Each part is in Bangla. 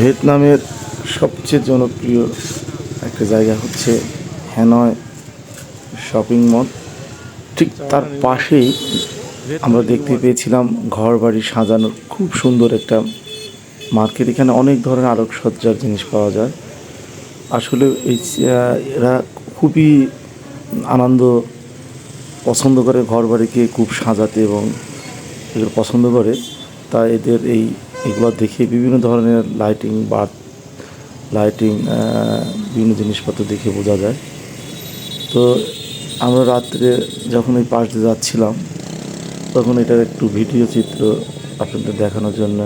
ভিয়েতনামের সবচেয়ে জনপ্রিয় একটা জায়গা হচ্ছে হ্যানয় শপিং মল। ঠিক তার পাশেই আমরা দেখতে পেয়েছিলাম ঘর বাড়ি সাজানোর খুব সুন্দর একটা মার্কেট। এখানে অনেক ধরনের আলোকসজ্জার জিনিস পাওয়া যায়। আসলে এরা খুবই আনন্দ পছন্দ করে ঘর বাড়িকে খুব সাজাতে এবং এগুলো পছন্দ করে। তাই এদের এগুলো দেখে বিভিন্ন ধরনের লাইটিং বিভিন্ন জিনিসপত্র দেখে বোঝা যায়। তো আমরা রাত্রে যখন এই পাশ দিয়ে যাচ্ছিলাম তখন এটার একটু ভিডিও চিত্র আপনাদের দেখানোর জন্য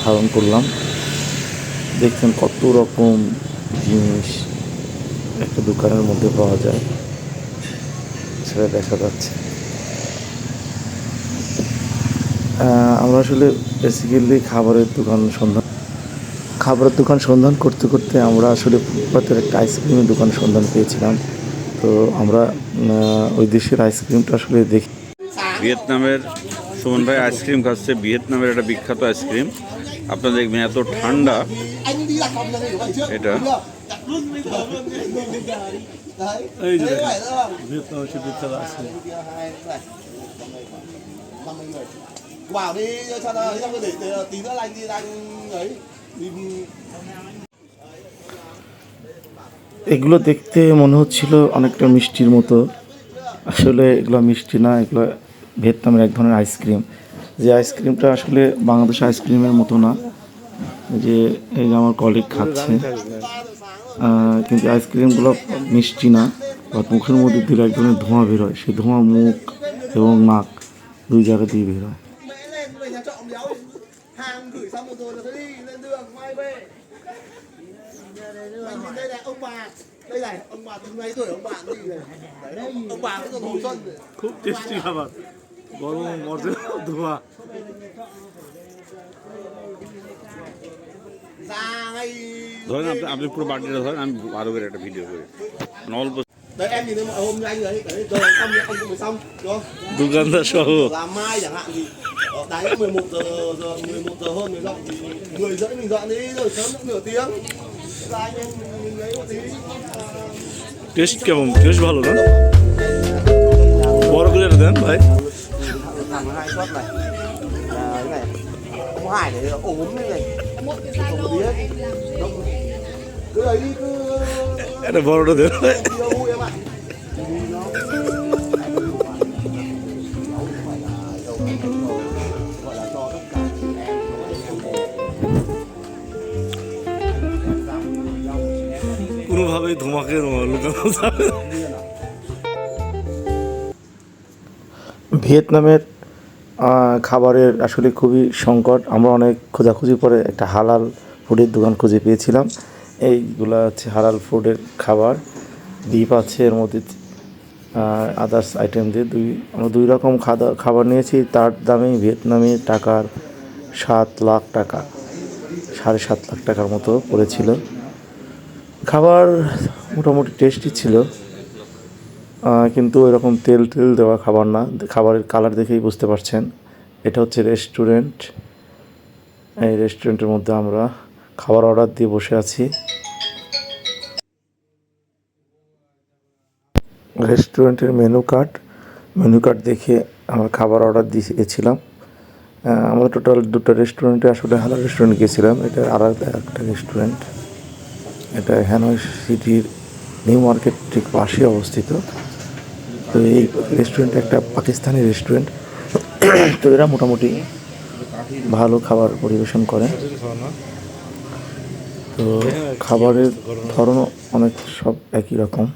ধারণ করলাম। দেখছেন কত রকম জিনিস একটা দোকানের মধ্যে পাওয়া যায়, সেটা দেখা যাচ্ছে। আমরা আসলে বেসিক্যালি খাবারের দোকান সন্ধান করতে করতে আমরা আসলে ফুটপাতের একটা আইসক্রিমের দোকান সন্ধান পেয়েছিলাম। তো আমরা ওই দেশের আইসক্রিমটা আসলে দেখি। ভিয়েতনামের সুমন ভাই আইসক্রিম খাচ্ছে। ভিয়েতনামের একটা বিখ্যাত আইসক্রিম। আপনারা দেখবেন এত ঠান্ডা এটা। এগুলো দেখতে মনে হচ্ছিল অনেকটা মিষ্টির মতো। আসলে এগুলো মিষ্টি না, এগুলো ভিয়েতনামের এক ধরনের আইসক্রিম। যে আইসক্রিমটা আসলে বাংলাদেশের আইসক্রিমের মতো না। যে এই যে আমার কলিগ খাচ্ছে, কিন্তু আইসক্রিমগুলো মিষ্টি না, বা মুখের মধ্যে দিলে এক ধরনের ধোঁয়া বের হয়। সেই ধোঁয়া মুখ এবং নাক দুই জায়গা দিয়ে বের হয়। খুব টেস্টি খাবার, গরম মজা ধোয়া। ধরেন আপনি পুরো বার্থডেটা ধরেন, আমি আরো করে একটা ভিডিও করি অল্প। দোকানদার সহ làm mai chẳng hạn thì đáy 11 giờ 11 giờ hơn 10 giờ thì 10 rưỡi mình dọn đi rồi sớm nữa nửa tiếng là anh em mình lấy một tí. Test কেমন? টেস্ট ভালো না? বড় করে দেন ভাই। Thằng hai suất này cái này ông Hải để ốm như này một tí hết cứ ấy đi cứ এটা বড়টা দেন ভাই। vui em ạ. কোনোভাবেই ধোঁয়াকে লুকানো যাবে। ভিয়েতনামের খাবারের আসলে খুবই সংকট। আমরা অনেক খোঁজাখুঁজি করে একটা হালাল ফুডের দোকান খুঁজে পেয়েছিলাম। এইগুলা হচ্ছে হালাল ফুডের খাবার। বিফ আছে এর মধ্যে, আদার্স আইটেম দিয়ে আমরা দুই রকম খাবার নিয়েছি। তার দামে ভিয়েতনামি টাকার 7 লাখ টাকা, 7.5 লাখ টাকার মতো পড়েছিল। খাবার মোটামুটি টেস্টি ছিল, কিন্তু এরকম তেল দেওয়া খাবার না। খাবারের কালার দেখেই বুঝতে পারছেন এটা হচ্ছে রেস্টুরেন্ট। এই রেস্টুরেন্টের মধ্যে আমরা খাবার অর্ডার দিয়ে বসে আছি। রেস্টুরেন্টের মেনু কার্ড দেখে আমরা খাবার অর্ডার দিয়েছিলাম। আমরা টোটাল 2টা রেস্টুরেন্টে আসলে হালাল রেস্টুরেন্ট গিয়েছিলাম। এটা আলাদা একটা রেস্টুরেন্ট। এটা হ্যানয় সিটির নিউ মার্কেট ঠিক পাশে অবস্থিত। তো এই রেস্টুরেন্ট একটা পাকিস্তানি রেস্টুরেন্ট। তো এরা মোটামুটি ভালো খাবার পরিবেশন করে। তো খাবারের ধরনও অনেক সব একই রকম।